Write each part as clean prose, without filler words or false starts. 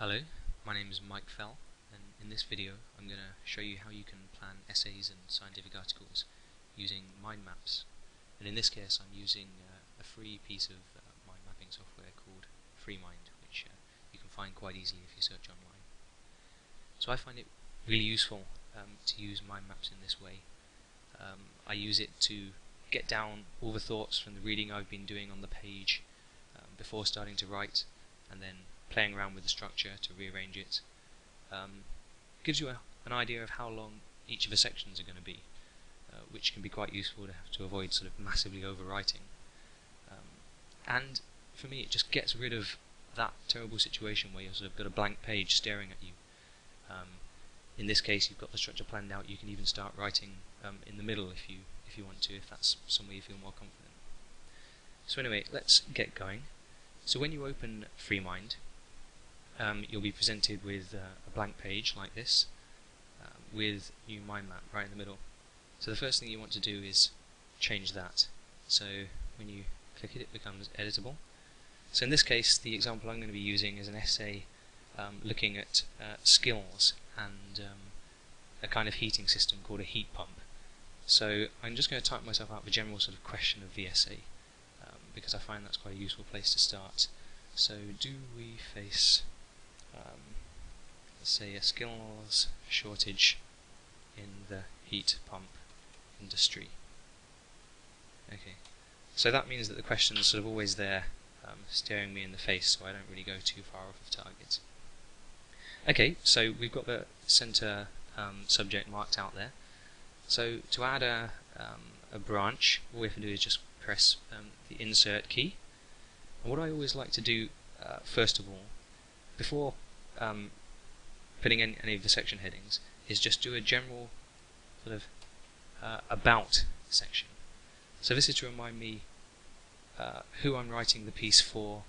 Hello, my name is Mike Fell, and in this video I'm going to show you how you can plan essays and scientific articles using mind maps. And in this case I'm using a free piece of mind mapping software called FreeMind, which you can find quite easily if you search online. So I find it really useful to use mind maps in this way. I use it to get down all the thoughts from the reading I've been doing on the page before starting to write, and then playing around with the structure to rearrange it. Gives you an idea of how long each of the sections are going to be, which can be quite useful to have to avoid sort of massively overwriting. And for me, it just gets rid of that terrible situation where you've sort of got a blank page staring at you. In this case, you've got the structure planned out. You can even start writing in the middle if you want to, if that's somewhere you feel more confident. So anyway, let's get going. So when you open FreeMind, you'll be presented with a blank page like this, with new mind map right in the middle. So the first thing you want to do is change that. So when you click it, it becomes editable. So in this case, the example I'm going to be using is an essay looking at skills and a kind of heating system called a heat pump. So I'm just going to type myself out the general sort of question of the essay, because I find that's quite a useful place to start. So do we face, let's say, a skills shortage in the heat pump industry? Okay, so that means that the question is sort of always there, staring me in the face, so I don't really go too far off the target. Okay, so we've got the center subject marked out there. So to add a branch, all we have to do is just press the insert key. And what I always like to do first of all, before putting in any of the section headings, is just do a general sort of about section. So this is to remind me who I'm writing the piece for,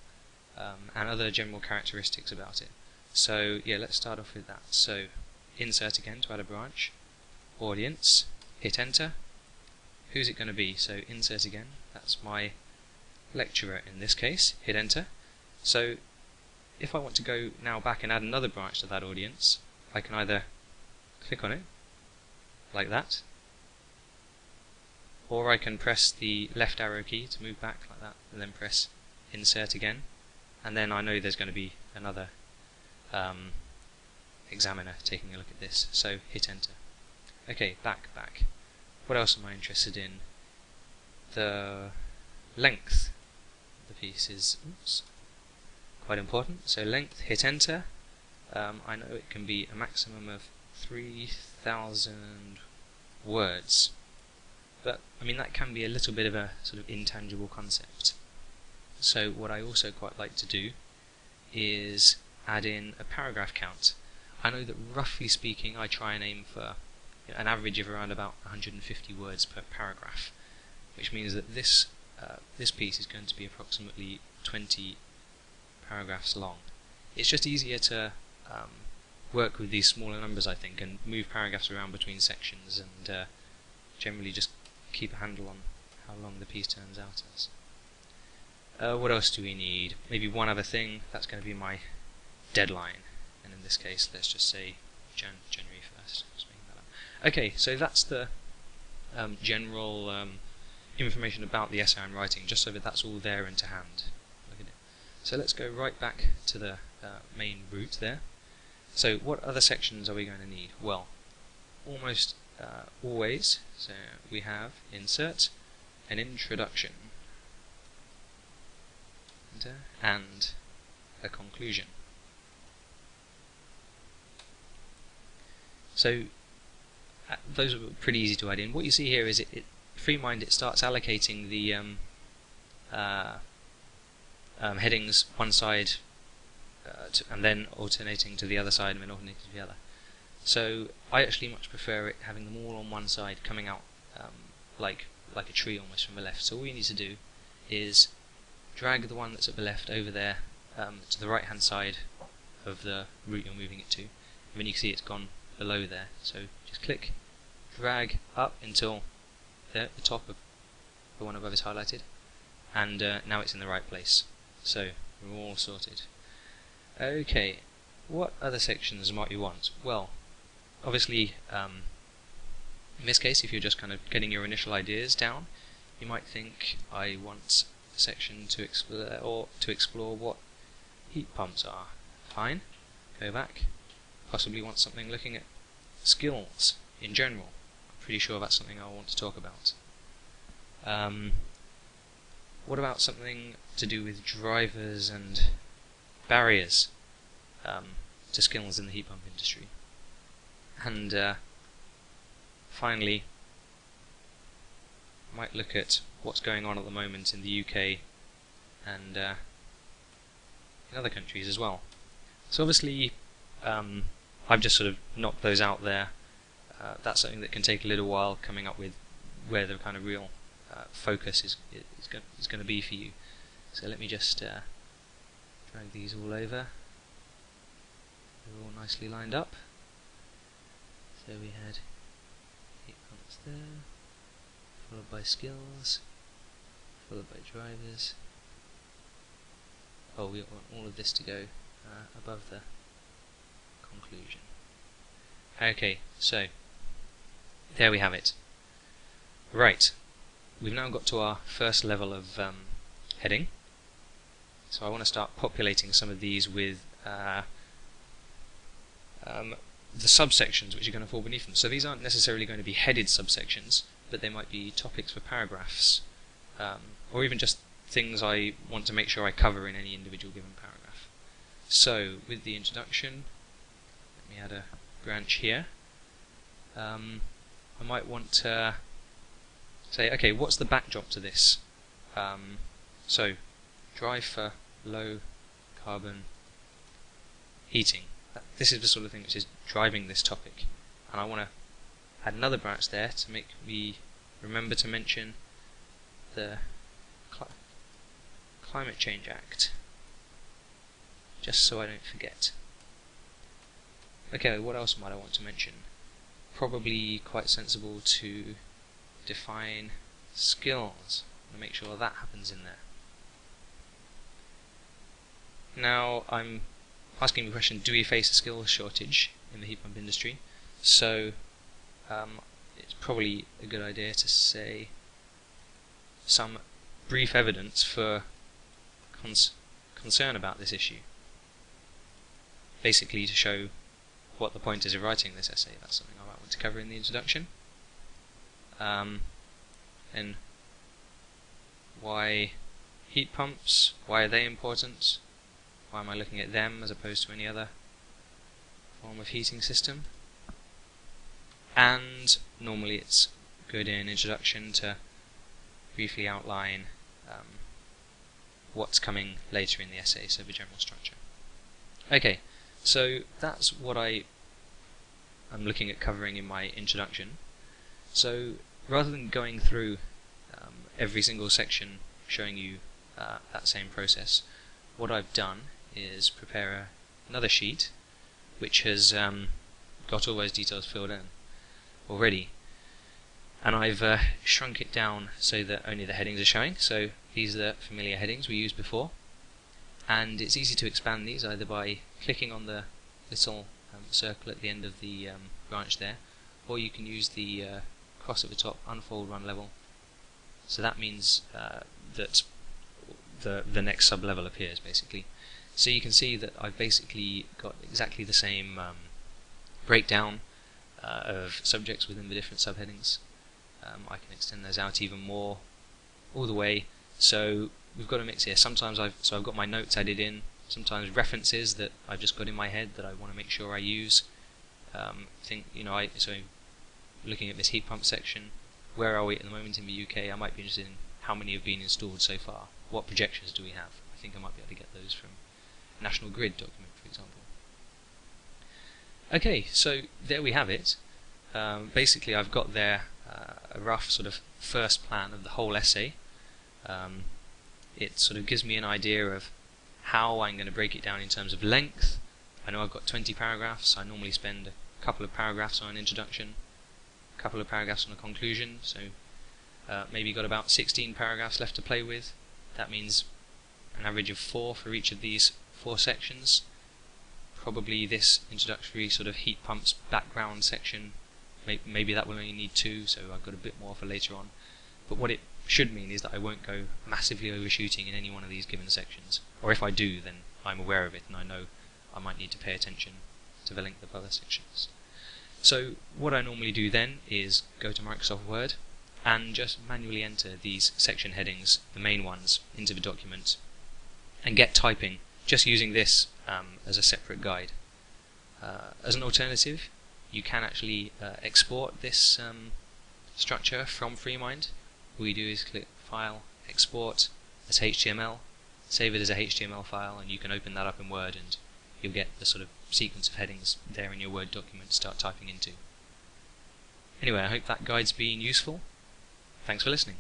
and other general characteristics about it. So yeah, let's start off with that. So insert again to add a branch, audience, hit enter. Who's it going to be? So insert again, that's my lecturer in this case, hit enter. So if I want to go now back and add another branch to that audience, I can either click on it, like that, or I can press the left arrow key to move back like that, and then press insert again, and then I know there's going to be another examiner taking a look at this, so hit enter. Okay, back. What else am I interested in? The length of the piece is quite important, so length, hit enter. I know it can be a maximum of 3,000 words, but I mean that can be a little bit of a sort of intangible concept. So what I also quite like to do is add in a paragraph count. I know that roughly speaking I try and aim for an average of around about 150 words per paragraph, which means that this piece is going to be approximately 20 paragraphs long. It's just easier to work with these smaller numbers, I think, and move paragraphs around between sections, and generally just keep a handle on how long the piece turns out as. What else do we need? Maybe one other thing. That's going to be my deadline, and in this case let's just say January 1st. Okay, so that's the general information about the essay I'm writing, just so that that's all there and to hand. Look at it. So let's go right back to the main root there. So what other sections are we going to need? Well, almost always, so we have insert, an introduction, and a conclusion. So those are pretty easy to add in. What you see here is FreeMind, it starts allocating the headings one side and then alternating to the other side and then alternating to the other. So I actually much prefer it having them all on one side, coming out like a tree almost from the left. So all you need to do is drag the one that's at the left over there to the right hand side of the route you're moving it to, and then you can see it's gone below there. So just click, drag up until the top of the one above is highlighted, and now it's in the right place. So we're all sorted. Okay, what other sections might you want? Well, obviously, in this case, if you're just kind of getting your initial ideas down, you might think, I want a section to explore what heat pumps are. Fine, go back. Possibly want something looking at skills in general. I'm pretty sure that's something I want to talk about. What about something to do with drivers and barriers to skills in the heat pump industry? And finally, I might look at what's going on at the moment in the UK and in other countries as well. So obviously, I've just sort of knocked those out there. That's something that can take a little while, coming up with where the kind of real focus is going to be for you. So let me just drag these all over. They're all nicely lined up. So we had heat pumps there, followed by skills, followed by drivers. Oh, we want all of this to go above the conclusion. Okay, so there we have it. Right, we've now got to our first level of heading. So I want to start populating some of these with the subsections which are going to fall beneath them. So these aren't necessarily going to be headed subsections, but they might be topics for paragraphs, or even just things I want to make sure I cover in any individual given paragraph. So with the introduction, let me add a branch here. I might want to say, okay, what's the backdrop to this? So drive for low carbon heating. This is the sort of thing which is driving this topic, and I want to add another branch there to make me remember to mention the Climate Change Act, just so I don't forget. Okay, what else might I want to mention? Probably quite sensible to define skills and make sure that happens in there. Now I'm asking the question, do we face a skills shortage in the heat pump industry? So it's probably a good idea to say some brief evidence for concern about this issue. Basically to show what the point is of writing this essay. That's something I might want to cover in the introduction. And why heat pumps? Why are they important? Why am I looking at them as opposed to any other form of heating system? And normally it's good in an introduction to briefly outline what's coming later in the essay, so the general structure. Okay, so that's what I'm looking at covering in my introduction. So rather than going through every single section showing you that same process, what I've done is prepare another sheet which has got all those details filled in already, and I've shrunk it down so that only the headings are showing. So these are the familiar headings we used before, and it's easy to expand these either by clicking on the little circle at the end of the branch there, or you can use the cross at the top, unfold one level. So that means that the next sub-level appears, basically. So you can see that I've basically got exactly the same breakdown of subjects within the different subheadings. I can extend those out even more, all the way. So we've got a mix here. Sometimes I've got my notes added in, sometimes references that I've just got in my head that I want to make sure I use. So looking at this heat pump section, where are we at the moment in the UK? I might be interested in how many have been installed so far. What projections do we have? I think I might be able to get those from a National Grid document, for example. Okay, so there we have it. Basically, I've got there a rough sort of first plan of the whole essay. It sort of gives me an idea of how I'm going to break it down in terms of length. I know I've got 20 paragraphs. I normally spend a couple of paragraphs on an introduction, a couple of paragraphs on a conclusion, so maybe got about 16 paragraphs left to play with. That means an average of 4 for each of these 4 sections. probably this introductory sort of heat pumps background section. Maybe that will only need 2, so I've got a bit more for later on. But what it should mean is that I won't go massively overshooting in any one of these given sections. Or if I do, then I'm aware of it and I know I might need to pay attention to the length of other sections. So what I normally do then is go to Microsoft Word and just manually enter these section headings, the main ones, into the document and get typing just using this as a separate guide. As an alternative, you can actually export this structure from FreeMind. All you do is click File, Export as HTML, save it as a HTML file, and you can open that up in Word and you'll get the sort of sequence of headings there in your Word document to start typing into. Anyway, I hope that guide's been useful. Thanks for listening.